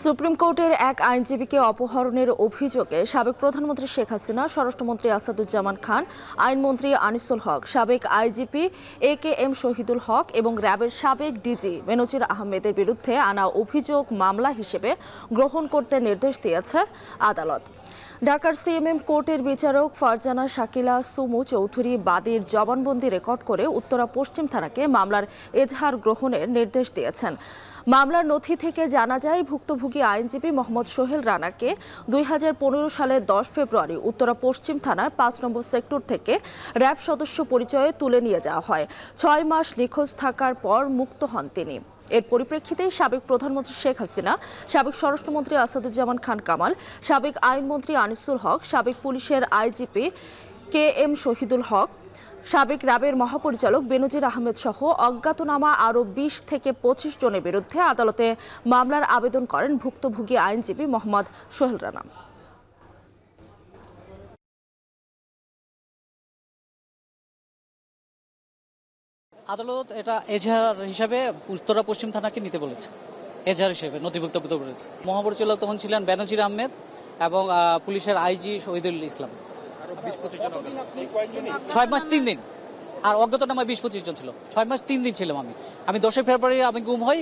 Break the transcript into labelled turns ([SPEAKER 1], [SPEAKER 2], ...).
[SPEAKER 1] Supreme কোর্টের এক আইনজীবীকে অপহরণের অভিযোগে সাবেক প্রধানমন্ত্রী শেখ হাসিনা, স্বরাষ্ট্রমন্ত্রী আসাদুজ্জামান খান, আইনমন্ত্রী আনিসুল হক, সাবেক আইজিপি AKM শহীদুল হক এবং র্যাবের সাবেক ডিজি বেনজির আহমেদের বিরুদ্ধে আনা অভিযোগ মামলা হিসেবে গ্রহণ করতে নির্দেশ দিয়েছে আদালত। ঢাকার CMM কোর্টের বিচারক ফারজানা শাকিলা সুমু চৌধুরী বাদীর জবানবন্দি রেকর্ড করে উত্তরা পশ্চিম থানাকে মামলার এজাহার গ্রহণের নির্দেশ দিয়েছেন। মামলার নথি থেকে জানা যায়, ভুক্তভোগী আইনজীবী মোহাম্মদ সোহেল রানাকে 2015 সালের 10 ফেব্রুয়ারি উত্তরা পশ্চিম থানার 5 নম্বর সেক্টর থেকে র্যাব সদস্য পরিচয়ে তুলে নিয়ে যাওয়া হয়। 6 মাস নিখোঁজ থাকার পর মুক্ত হন তিনি। এর পরিপ্রেক্ষিতে সাবেক প্রধানমন্ত্রী শেখ হাসিনা, সাবেক স্বরাষ্ট্রমন্ত্রী আসাদুজ্জামান খান কামাল, সাবেক আইনমন্ত্রী আনিসুল হক, সাবেক পুলিশের IGP KM শহীদুল হক, সাবেক র্যাবের মহাপরিচালক বেনজির আহমেদ সহ অজ্ঞাতনামা আরও 20 থেকে 25 জনের বিরুদ্ধে আদালতে মামলার আবেদন করেন ভুক্তভোগী আইনজীবী মোহাম্মদ সোহেল রানা।
[SPEAKER 2] আদালত এটা এজাহার হিসাবে উত্তরা পশ্চিম থানাকে নিতে বলেছে, এজাহার হিসেবে নথিভুক্ত করতে বলেছে। মহাপরিচালক তখন ছিলেন বেনজির আহমেদ এবং পুলিশের IG শহীদুল ইসলাম। 6 মাস 3 দিন, আর অজ্ঞাতনামায় 20-25 জন ছিল। 6 মাস 3 দিন ছিলাম আমি 10 ফেব্রুয়ারি আমি গুম হই।